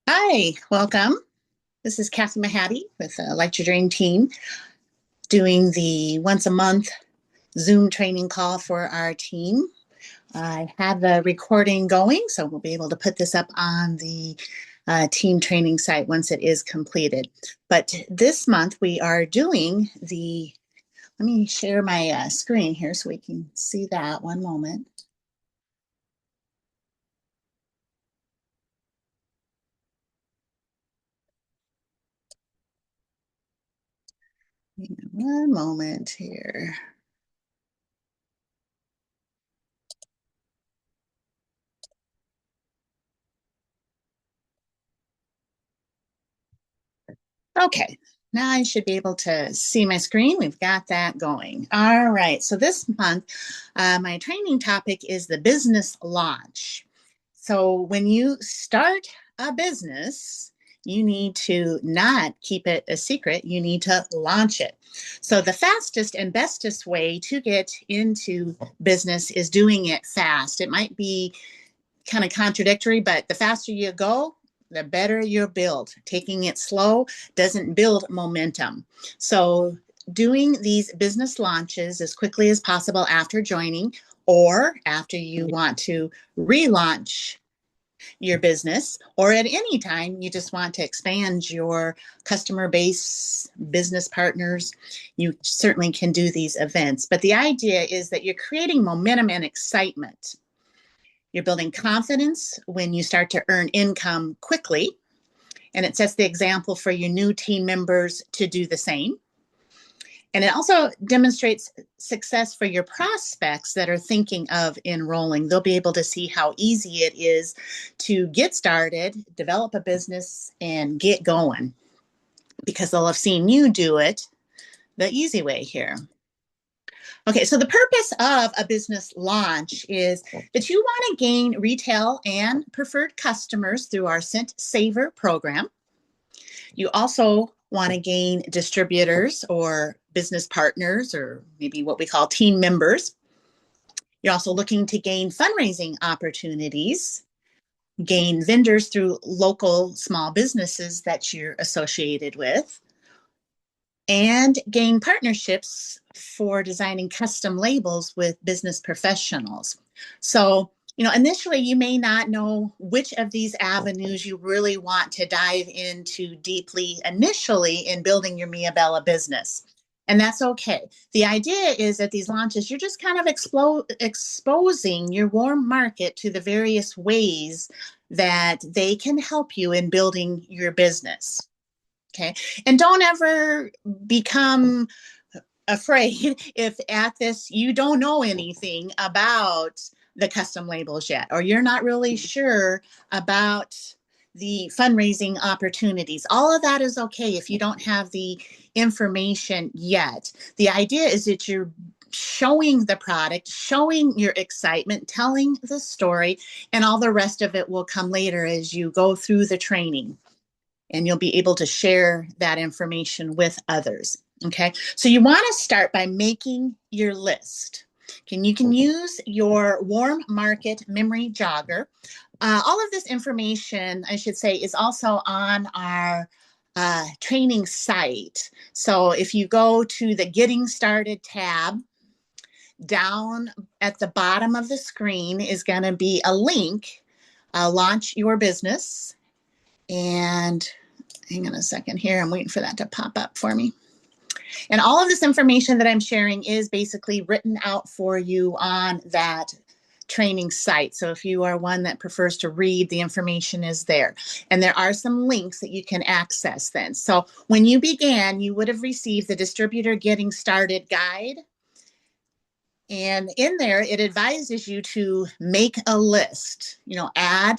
Hi, welcome. This is Kathy Mahady with the Light Your Dream team doing the once a month Zoom training call for our team. I have the recording going, so we'll be able to put this up on the team training site once it is completed. But this month we are doing let me share my screen here so we can see that. One moment. One moment here. Okay, now I should be able to see my screen. We've got that going. All right, so this month, my training topic is the business launch. So when you start a business, you need to not keep it a secret. You need to launch it. So the fastest and bestest way to get into business is doing it fast. It might be kind of contradictory, but the faster you go, the better you build. Taking it slow doesn't build momentum. So, doing these business launches as quickly as possible after joining or after you want to relaunch your business, or at any time you just want to expand your customer base, business partners, you certainly can do these events. But the idea is that you're creating momentum and excitement. You're building confidence when you start to earn income quickly, and it sets the example for your new team members to do the same. And it also demonstrates success for your prospects that are thinking of enrolling. They'll be able to see how easy it is to get started, develop a business, and get going because they'll have seen you do it the easy way here. Okay, so the purpose of a business launch is that you want to gain retail and preferred customers through our Scent Saver program. You also want to gain distributors or business partners, or maybe what we call team members. You're also looking to gain fundraising opportunities, gain vendors through local small businesses that you're associated with, and gain partnerships for designing custom labels with business professionals. So, initially you may not know which of these avenues you really want to dive into deeply initially in building your Mia Bella business. And that's okay. The idea is that these launches, you're just kind of exposing your warm market to the various ways that they can help you in building your business. Okay. And don't ever become afraid if at this you don't know anything about the custom labels yet, or you're not really sure about the fundraising opportunities. All of that is okay if you don't have the information yet. The idea is that you're showing the product, showing your excitement, telling the story, and all the rest of it will come later as you go through the training, and you'll be able to share that information with others. Okay, so you want to start by making your list. You can use your warm market memory jogger. All of this information, I should say, is also on our training site. So if you go to the Getting Started tab, down at the bottom of the screen is going to be a link, Launch Your Business. And hang on a second here. I'm waiting for that to pop up for me. And all of this information that I'm sharing is basically written out for you on that training site. So if you are one that prefers to read, the information is there. And there are some links that you can access then. So when you began, you would have received the Distributor Getting Started guide. And in there, it advises you to make a list, add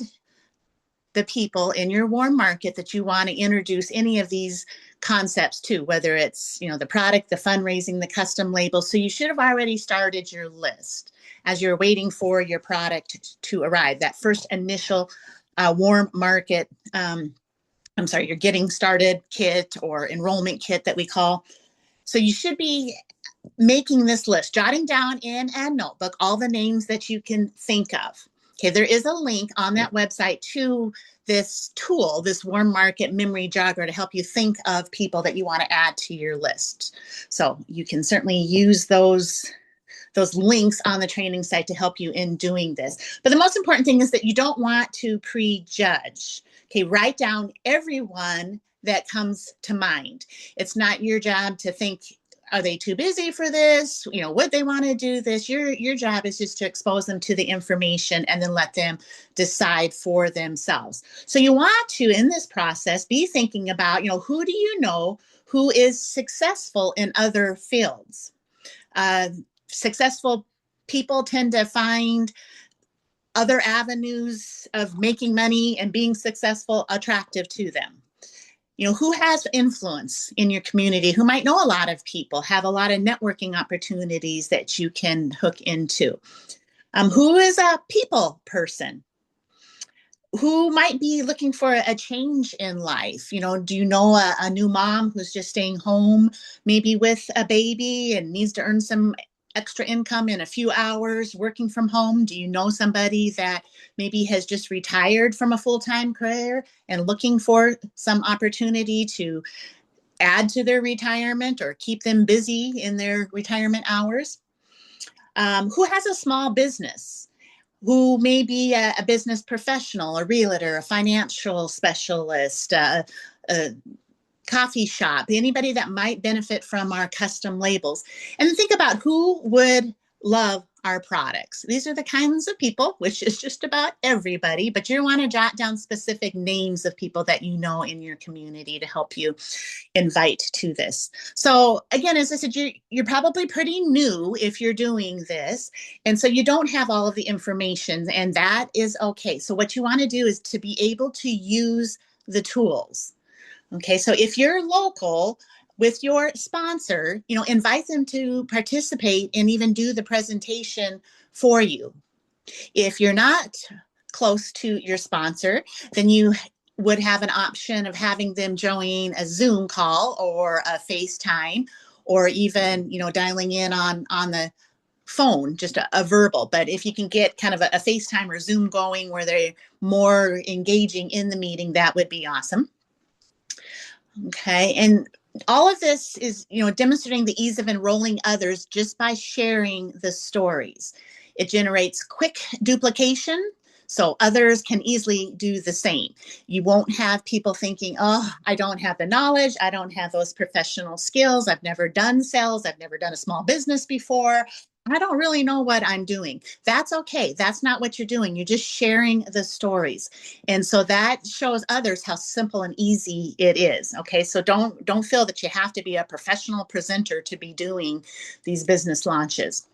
the people in your warm market that you want to introduce any of these concepts to, whether it's, the product, the fundraising, the custom label. So you should have already started your list as you're waiting for your product to arrive. That first initial warm market, your getting started kit or enrollment kit that we call. So you should be making this list, jotting down in a notebook all the names that you can think of. Okay, there is a link on that website to this tool, this warm market memory jogger, to help you think of people that you want to add to your list. So you can certainly use those links on the training site to help you in doing this. But the most important thing is that you don't want to prejudge. Okay, write down everyone that comes to mind. It's not your job to think, are they too busy for this? You know, would they want to do this? Your job is just to expose them to the information and then let them decide for themselves. So you want to, in this process, be thinking about, who do you know who is successful in other fields? Successful people tend to find other avenues of making money and being successful attractive to them. Who has influence in your community, who might know a lot of people, have a lot of networking opportunities that you can hook into. Who is a people person? Who might be looking for a change in life? Do you know a new mom who's just staying home, maybe with a baby, and needs to earn some extra income in a few hours working from home? Do you know somebody that maybe has just retired from a full-time career and looking for some opportunity to add to their retirement or keep them busy in their retirement hours? Who has a small business? Who may be a business professional, a realtor, a financial specialist, a coffee shop, anybody that might benefit from our custom labels. And think about who would love our products. These are the kinds of people, which is just about everybody, but you want to jot down specific names of people that you know in your community to help you invite to this. So again, as I said, you're probably pretty new if you're doing this. And so you don't have all of the information, and that is okay. So what you want to do is to be able to use the tools. Okay, so if you're local with your sponsor, invite them to participate and even do the presentation for you. If you're not close to your sponsor, then you would have an option of having them join a Zoom call or a FaceTime, or even, dialing in on the phone, just a verbal. But if you can get kind of a FaceTime or Zoom going where they're more engaging in the meeting, that would be awesome. Okay, and all of this is, demonstrating the ease of enrolling others just by sharing the stories. It generates quick duplication, so others can easily do the same. You won't have people thinking, oh, I don't have the knowledge, I don't have those professional skills, I've never done sales, I've never done a small business before, I don't really know what I'm doing. That's okay. That's not what you're doing. You're just sharing the stories. And so that shows others how simple and easy it is. Okay. So don't feel that you have to be a professional presenter to be doing these business launches.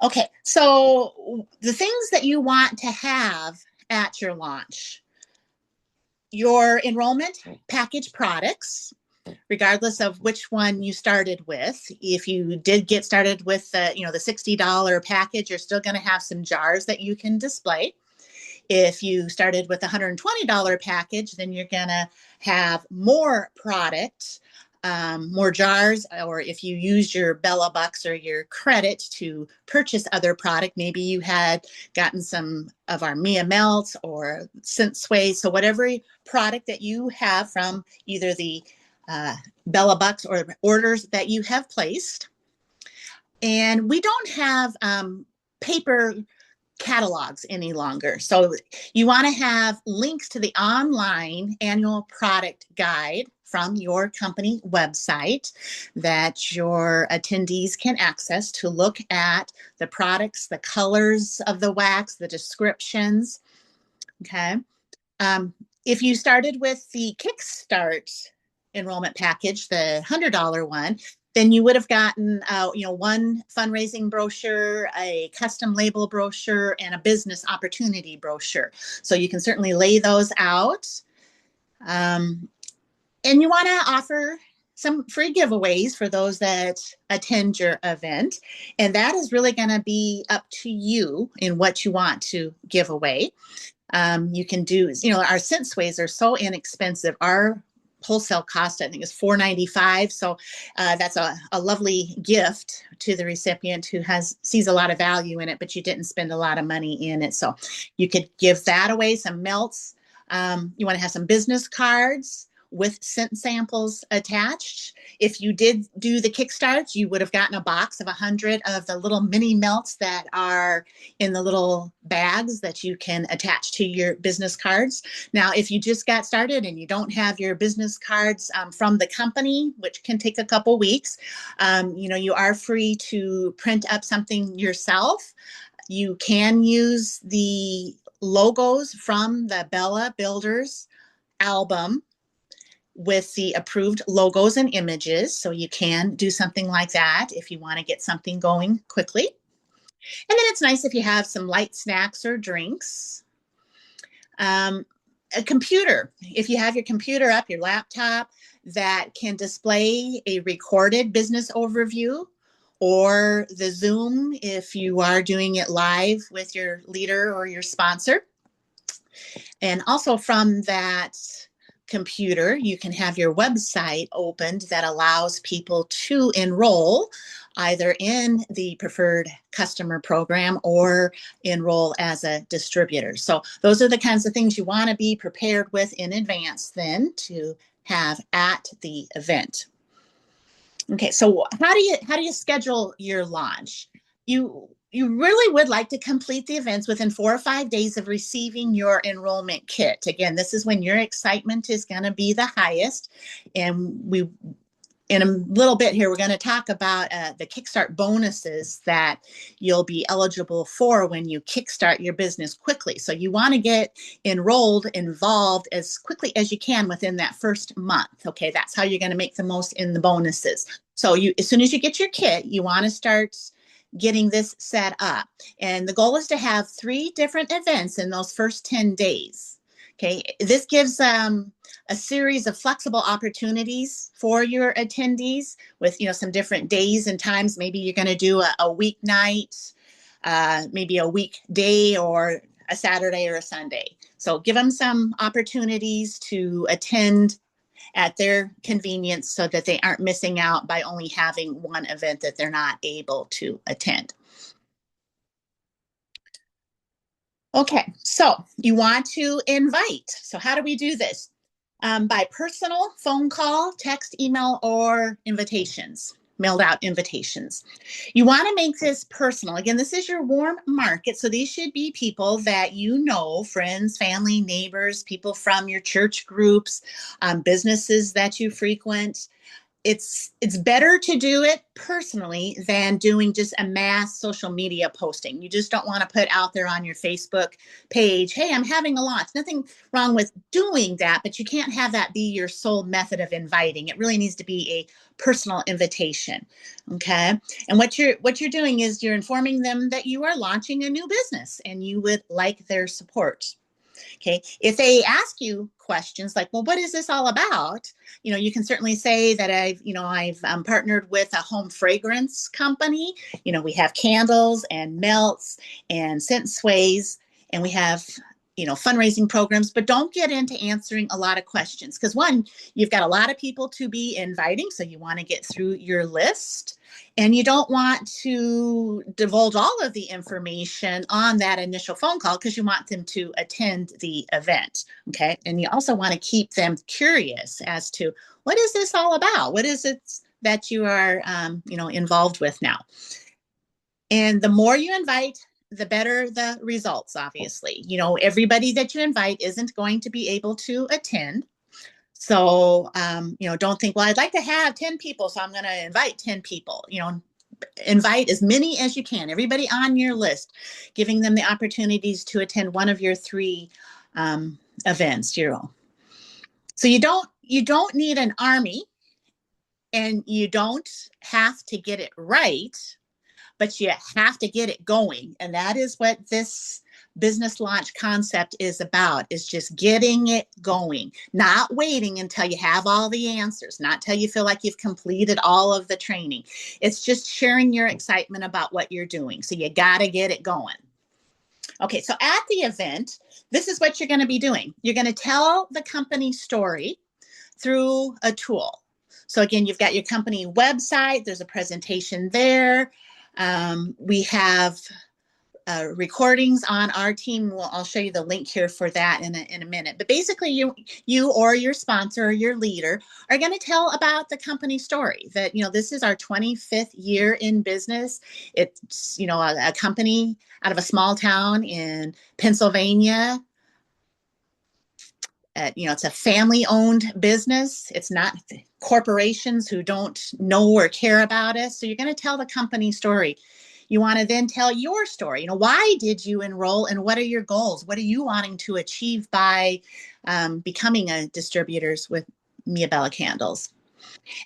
Okay. So the things that you want to have at your launch: your enrollment package products, regardless of which one you started with. If you did get started with the $60 package, you're still going to have some jars that you can display. If you started with a $120 package, then you're going to have more product, more jars, or if you use your Bella Bucks or your credit to purchase other product, maybe you had gotten some of our Mia Melts or Scent Sway. So whatever product that you have from either the Bella Bucks or orders that you have placed. And we don't have paper catalogs any longer. So you want to have links to the online annual product guide from your company website that your attendees can access to look at the products, the colors of the wax, the descriptions. Okay. If you started with the Kickstart enrollment package, the $100 one, then you would have gotten, one fundraising brochure, a custom label brochure, and a business opportunity brochure. So you can certainly lay those out. And you want to offer some free giveaways for those that attend your event. And that is really going to be up to you in what you want to give away. You can do, our Scent Sways are so inexpensive. Our wholesale cost, I think, is $4.95. So that's a lovely gift to the recipient who sees a lot of value in it, but you didn't spend a lot of money in it. So you could give that away, some melts. You want to have some business cards with scent samples attached. If you did do the Kickstart, you would have gotten a box of 100 of the little mini melts that are in the little bags that you can attach to your business cards. Now, if you just got started and you don't have your business cards from the company, which can take a couple weeks, you are free to print up something yourself. You can use the logos from the Bella Builders album with the approved logos and images. So you can do something like that if you want to get something going quickly. And then it's nice if you have some light snacks or drinks. A computer, if you have your computer up, your laptop, that can display a recorded business overview, or the Zoom if you are doing it live with your leader or your sponsor. And also from that computer, you can have your website opened that allows people to enroll either in the preferred customer program or enroll as a distributor. So those are the kinds of things you want to be prepared with in advance then to have at the event. Okay, so how do you schedule your launch? You really would like to complete the events within 4 or 5 days of receiving your enrollment kit. Again, this is when your excitement is going to be the highest. And in a little bit here, we're going to talk about the Kickstart bonuses that you'll be eligible for when you kickstart your business quickly. So you want to get involved as quickly as you can within that first month. Okay, that's how you're going to make the most in the bonuses. So as soon as you get your kit, you want to start getting this set up. And the goal is to have 3 different events in those first 10 days. Okay, this gives a series of flexible opportunities for your attendees with, some different days and times. Maybe you're going to do a weeknight, maybe a weekday, or a Saturday or a Sunday. So give them some opportunities to attend at their convenience so that they aren't missing out by only having one event that they're not able to attend. Okay, so you want to invite. So how do we do this? By personal phone call, text, email, or invitations, mailed out invitations. You want to make this personal. Again, this is your warm market. So these should be people that you know, friends, family, neighbors, people from your church groups, businesses that you frequent. It's better to do it personally than doing just a mass social media posting. You just don't want to put out there on your Facebook page, hey, I'm having a launch. Nothing wrong with doing that, but you can't have that be your sole method of inviting. It really needs to be a personal invitation. Okay. And what you're doing is you're informing them that you are launching a new business and you would like their support. Okay. If they ask you questions like, well, what is this all about? You can certainly say that I've partnered with a home fragrance company. We have candles and melts and scent sways, and we have, fundraising programs, but don't get into answering a lot of questions because one, you've got a lot of people to be inviting. So you want to get through your list. And you don't want to divulge all of the information on that initial phone call because you want them to attend the event. Okay. And you also want to keep them curious as to what is this all about? What is it that you are, involved with now? And the more you invite, the better the results, obviously. Everybody that you invite isn't going to be able to attend. So, don't think, well, I'd like to have 10 people, so I'm going to invite 10 people. Invite as many as you can, everybody on your list, giving them the opportunities to attend one of your 3 events. So you don't need an army, and you don't have to get it right, but you have to get it going. And that is what this business launch concept is about, is just getting it going, not waiting until you have all the answers, not till you feel like you've completed all of the training. It's just sharing your excitement about what you're doing. So you got to get it going. Okay, so at the event, this is what you're going to be doing. You're going to tell the company story through a tool. So again, you've got your company website. There's a presentation there. We have recordings on our team. I'll show you the link here for that in a minute. But basically, you or your sponsor or your leader are going to tell about the company story. That this is our 25th year in business. It's a company out of a small town in Pennsylvania. It's a family-owned business. It's not corporations who don't know or care about us. So you're going to tell the company story. You want to then tell your story. Why did you enroll and what are your goals? What are you wanting to achieve by becoming a distributors with Mia Bella Candles?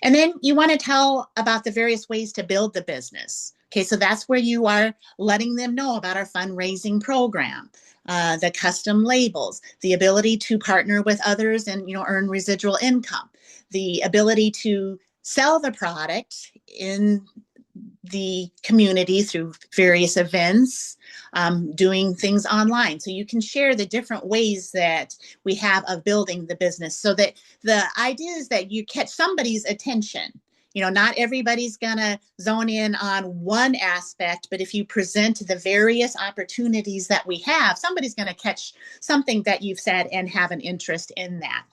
And then you want to tell about the various ways to build the business. Okay, so that's where you are letting them know about our fundraising program, the custom labels, the ability to partner with others and earn residual income, the ability to sell the product in the community through various events, doing things online. So you can share the different ways that we have of building the business, so that the idea is that you catch somebody's attention. Not everybody's going to zone in on one aspect, but if you present the various opportunities that we have, somebody's going to catch something that you've said and have an interest in that.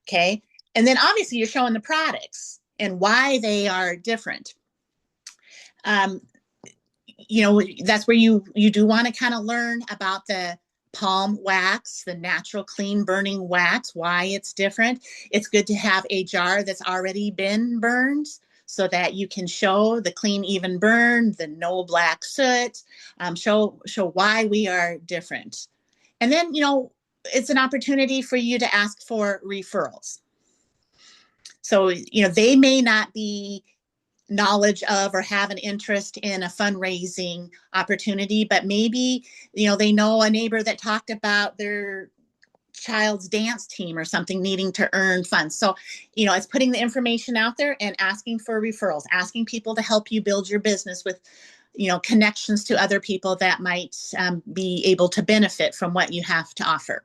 Okay. And then obviously you're showing the products and why they are different. That's where you do want to kind of learn about the palm wax, the natural clean burning wax, why it's different. It's good to have a jar that's already been burned so that you can show the clean, even burn, the no black soot, show why we are different. And then, it's an opportunity for you to ask for referrals. So, they may not be knowledge of or have an interest in a fundraising opportunity, but maybe they know a neighbor that talked about their child's dance team or something needing to earn funds. So it's putting the information out there and asking for referrals, asking people to help you build your business with connections to other people that might be able to benefit from what you have to offer.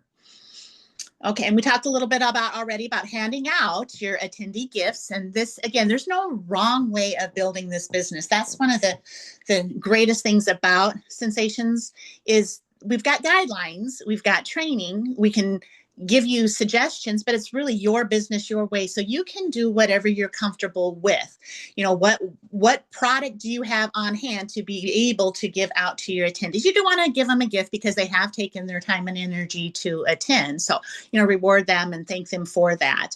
Okay, and we talked a little bit already about handing out your attendee gifts. And this, again, there's no wrong way of building this business. That's one of the greatest things about Sensations is we've got guidelines, we've got training, we can give you suggestions, but it's really your business, your way. So you can do whatever you're comfortable with. What product do you have on hand to be able to give out to your attendees? You do want to give them a gift because they have taken their time and energy to attend. So, reward them and thank them for that.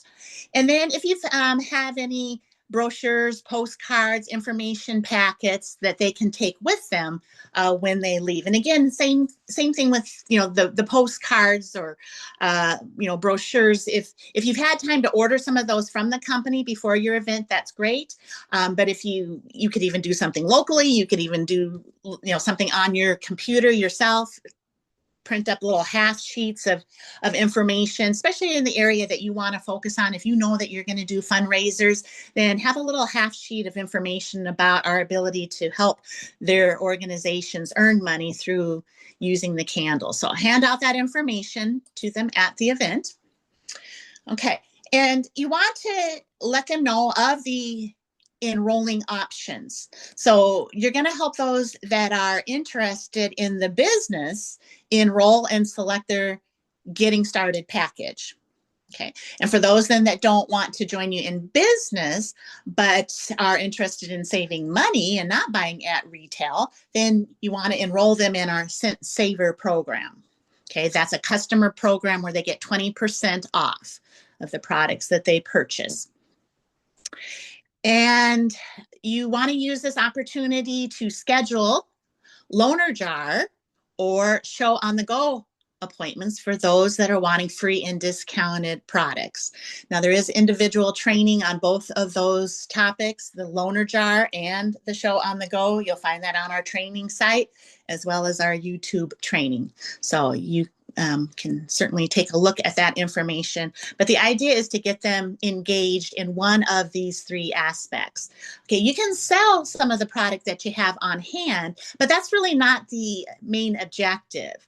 And then if you have any brochures, postcards, information packets that they can take with them when they leave. And again, same thing with the postcards or brochures. If you've had time to order some of those from the company before your event, that's great. But if you could even do something locally, you could even do something on your computer yourself. Print up little half sheets of information, especially in the area that you want to focus on. If you know that you're going to do fundraisers, then have a little half sheet of information about our ability to help their organizations earn money through using the candle. So hand out that information to them at the event. Okay. And you want to let them know of the enrolling options. So you're going to help those that are interested in the business enroll and select their getting started package. Okay. And for those then that don't want to join you in business, but are interested in saving money and not buying at retail, then you want to enroll them in our Cent Saver program. Okay. That's a customer program where they get 20% off of the products that they purchase. And you want to use this opportunity to schedule loaner jar or show on the go appointments for those that are wanting free and discounted products. Now, there is individual training on both of those topics, the loaner jar and the show on the go. You'll find that on our training site as well as our YouTube training. So you can certainly take a look at that information. But the idea is to get them engaged in one of these three aspects. Okay, you can sell some of the product that you have on hand, but that's really not the main objective.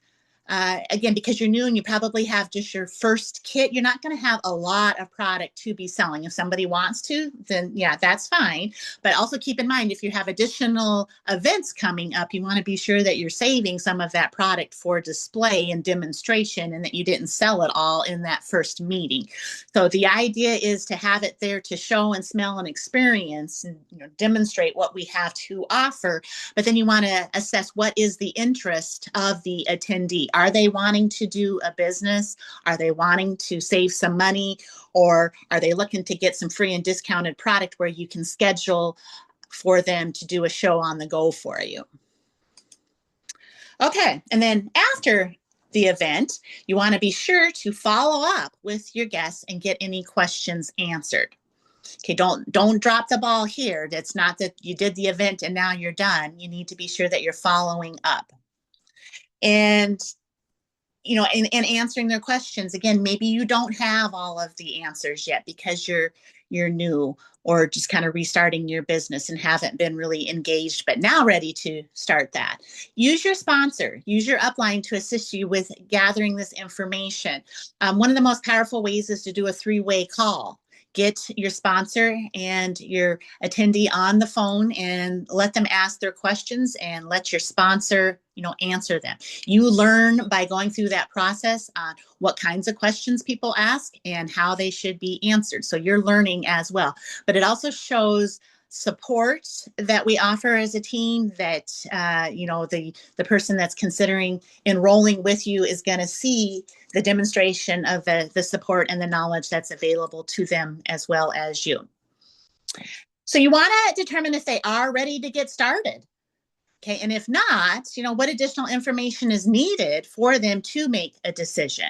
Again, because you're new and you probably have just your first kit, you're not going to have a lot of product to be selling. If somebody wants to, then yeah, that's fine. But also keep in mind, if you have additional events coming up, you want to be sure that you're saving some of that product for display and demonstration, and that you didn't sell it all in that first meeting. So the idea is to have it there to show and smell and experience and demonstrate what we have to offer. But then you want to assess what is the interest of the attendee. Are they wanting to do a business? Are they wanting to save some money? Or are they looking to get some free and discounted product where you can schedule for them to do a show on the go for you? Okay, and then after the event, you want to be sure to follow up with your guests and get any questions answered. Okay, don't drop the ball here. That's not that you did the event and now you're done. You need to be sure that you're following up. And and answering their questions. Again, maybe you don't have all of the answers yet because you're new or just kind of restarting your business and haven't been really engaged, but now ready to start that. Use your sponsor, use your upline to assist you with gathering this information. One of the most powerful ways is to do a three-way call. Get your sponsor and your attendee on the phone and let them ask their questions, and let your sponsor, answer them. You learn by going through that process on what kinds of questions people ask and how they should be answered. So you're learning as well. But it also shows support that we offer as a team, that the person that's considering enrolling with you is going to see the demonstration of the support and the knowledge that's available to them as well as you. So you want to determine if they are ready to get started. Okay, and if not, what additional information is needed for them to make a decision?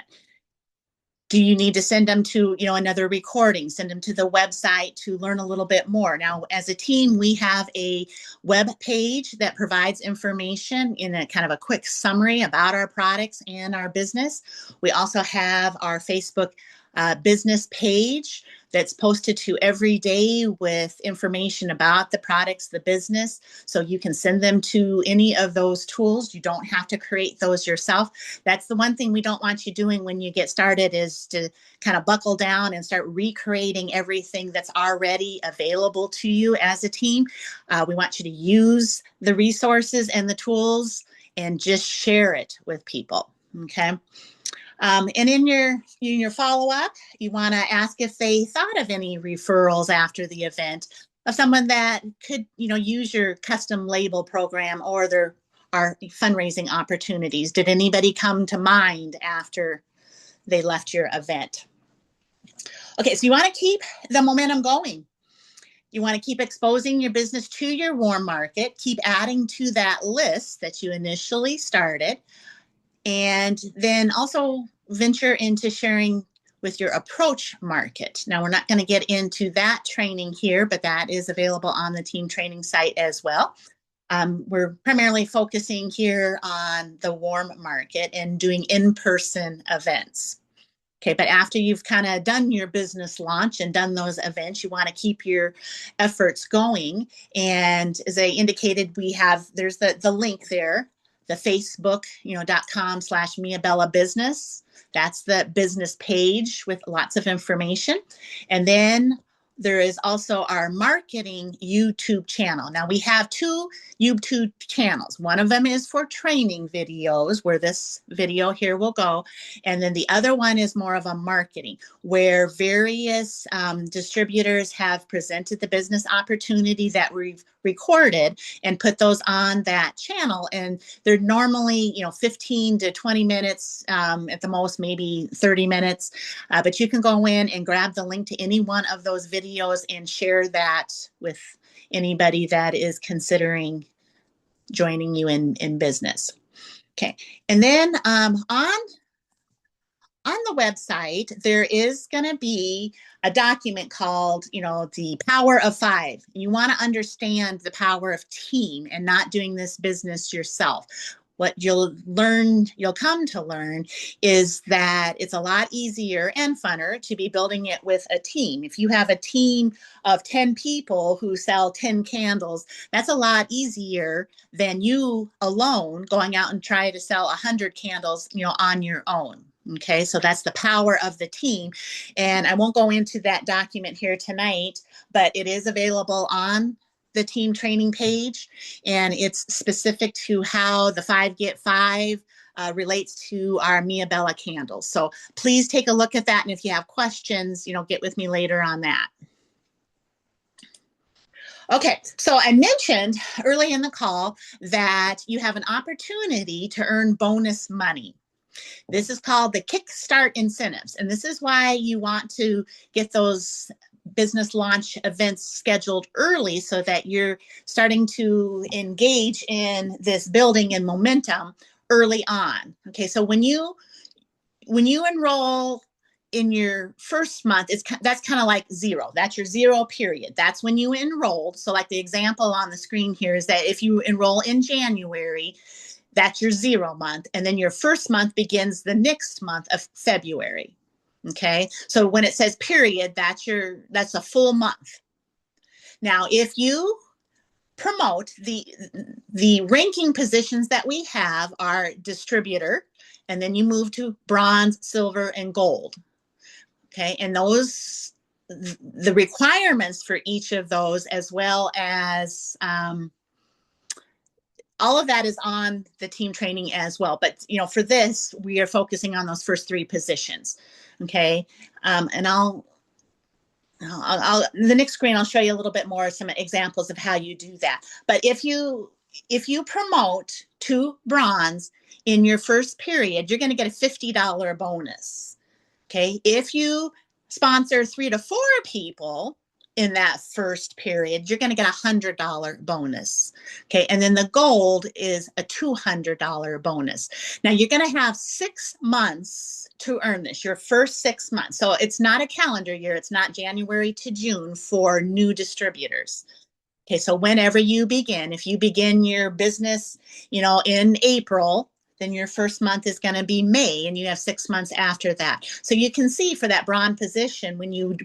Do you need to send them to, another recording, send them to the website to learn a little bit more? Now, as a team, we have a web page that provides information in a kind of a quick summary about our products and our business. We also have our Facebook business page that's posted to every day with information about the products, the business. So you can send them to any of those tools. You don't have to create those yourself. That's the one thing we don't want you doing when you get started, is to kind of buckle down and start recreating everything that's already available to you as a team. We want you to use the resources and the tools and just share it with people. Okay. And in your follow-up, you want to ask if they thought of any referrals after the event of someone that could, use your custom label program or our fundraising opportunities. Did anybody come to mind after they left your event? Okay, so you want to keep the momentum going. You want to keep exposing your business to your warm market, keep adding to that list that you initially started. And then also venture into sharing with your approach market. Now, we're not going to get into that training here, but that is available on the team training site as well. We're primarily focusing here on the warm market and doing in-person events. Okay, but after you've kind of done your business launch and done those events, you want to keep your efforts going. And as I indicated, there's the link there, the Facebook, .com/Miabella Business. That's the business page with lots of information. And then there is also our marketing YouTube channel. Now we have two YouTube channels. One of them is for training videos, where this video here will go. And then the other one is more of a marketing, where various distributors have presented the business opportunity that we've recorded and put those on that channel. And they're normally, 15 to 20 minutes, at the most, maybe 30 minutes. But you can go in and grab the link to any one of those videos and share that with anybody that is considering joining you in business. Okay. And then on the website, there is going to be a document called, the Power of Five. You want to understand the power of team and not doing this business yourself. what you'll come to learn is that it's a lot easier and funner to be building it with a team. If you have a team of 10 people who sell 10 candles, that's a lot easier than you alone going out and try to sell 100 candles, on your own. Okay, so that's the power of the team. And I won't go into that document here tonight, but it is available on the team training page, and it's specific to how the 5 Get 5 relates to our Mia Bella candles. So please take a look at that, and if you have questions, get with me later on that. Okay, so I mentioned early in the call that you have an opportunity to earn bonus money. This is called the Kickstart incentives, and this is why you want to get those business launch events scheduled early so that you're starting to engage in this building and momentum early on. Okay, so when you enroll in your first month, that's kind of like zero. That's your zero period. That's when you enrolled. So like the example on the screen here is that if you enroll in January, that's your 0 month. And then your first month begins the next month of February. Okay. So when it says period, that's a full month. Now, if you promote the ranking positions that we have are distributor, and then you move to bronze, silver, and gold. Okay. And the requirements for each of those, as well as, all of that is on the team training as well. But, for this, we are focusing on those first 3 positions. Okay. And I'll the next screen, I'll show you a little bit more, some examples of how you do that. But if you promote to bronze in your first period, you're going to get a $50 bonus. Okay. If you sponsor 3 to 4 people in that first period, you're going to get a $100 bonus. Okay. And then the gold is a $200 bonus. Now you're going to have 6 months to earn this, your first 6 months. So it's not a calendar year. It's not January to June for new distributors. Okay. So whenever you begin, if you begin your business, in April, then your first month is going to be May, and you have 6 months after that. So you can see for that bronze position, when you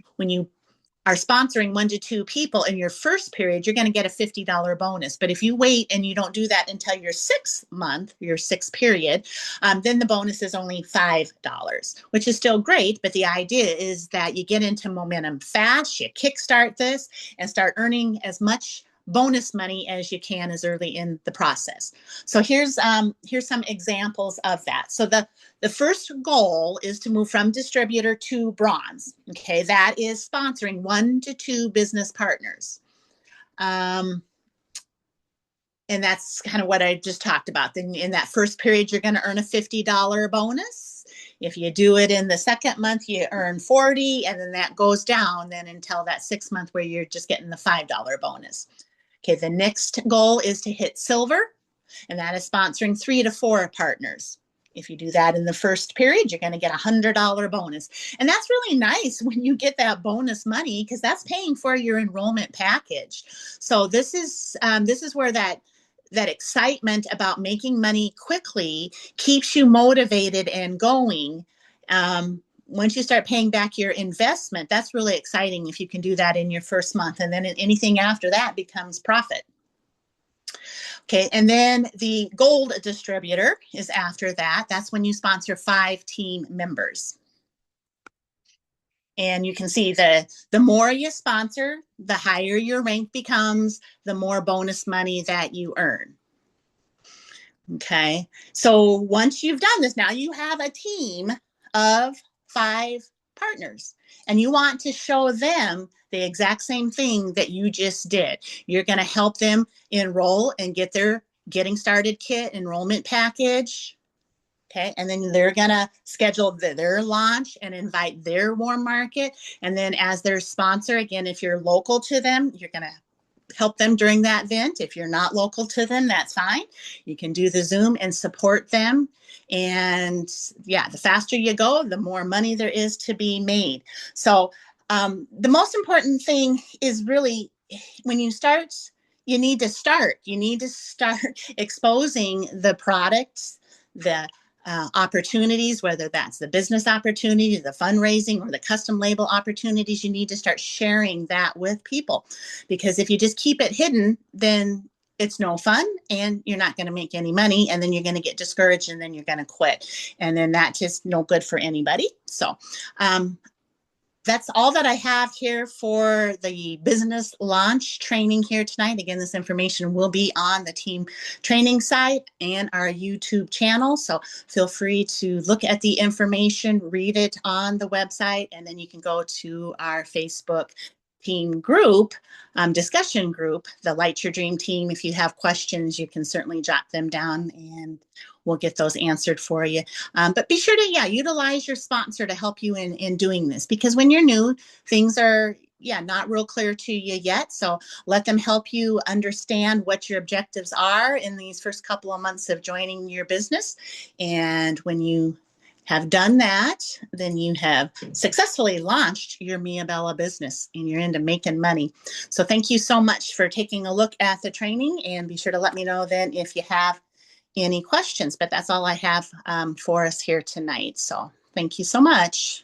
are sponsoring 1 to 2 people in your first period, you're going to get a $50 bonus. But if you wait and you don't do that until your 6th month, your 6th period, then the bonus is only $5, which is still great. But the idea is that you get into momentum fast, you kickstart this, and start earning as much bonus money as you can as early in the process. So here's some examples of that. So the first goal is to move from distributor to bronze. Okay, that is sponsoring 1 to 2 business partners. And that's kind of what I just talked about. Then in that first period, you're going to earn a $50 bonus. If you do it in the second month, you earn $40, and then that goes down then until that 6th month where you're just getting the $5 bonus. Okay, the next goal is to hit silver, and that is sponsoring 3 to 4 partners. If you do that in the first period, you're going to get a $100 bonus. And that's really nice when you get that bonus money, because that's paying for your enrollment package. So this is where that excitement about making money quickly keeps you motivated and going. Once you start paying back your investment, that's really exciting if you can do that in your first month. And then anything after that becomes profit. Okay, and then the gold distributor is after that. That's when you sponsor 5 team members. And you can see the more you sponsor, the higher your rank becomes, the more bonus money that you earn. Okay, so once you've done this, now you have a team of 5 partners, and you want to show them the exact same thing that you just did. You're going to help them enroll and get their getting started kit enrollment package. Okay, and then they're going to schedule their launch and invite their warm market. And then as their sponsor, again, if you're local to them, you're going to help them during that event. If you're not local to them, that's fine. You can do the Zoom and support them. And yeah, the faster you go, the more money there is to be made. So the most important thing is really when you start You need to start. You need to start exposing the products, the opportunities, whether that's the business opportunity, the fundraising, or the custom label opportunities. You need to start sharing that with people, because if you just keep it hidden, then it's no fun and you're not going to make any money, and then you're going to get discouraged and then you're going to quit, and then that's just no good for anybody. So that's all that I have here for the business launch training here tonight. Again, this information will be on the team training site and our YouTube channel. So feel free to look at the information, read it on the website, and then you can go to our Facebook team group, discussion group, the Light Your Dream team. If you have questions, you can certainly jot them down and we'll get those answered for you. But be sure to, utilize your sponsor to help you in doing this, because when you're new, things are, not real clear to you yet. So let them help you understand what your objectives are in these first couple of months of joining your business. And when you have done that, then you have successfully launched your Mia Bella business and you're into making money. So thank you so much for taking a look at the training, and be sure to let me know then if you have any questions. But that's all I have for us here tonight. So thank you so much.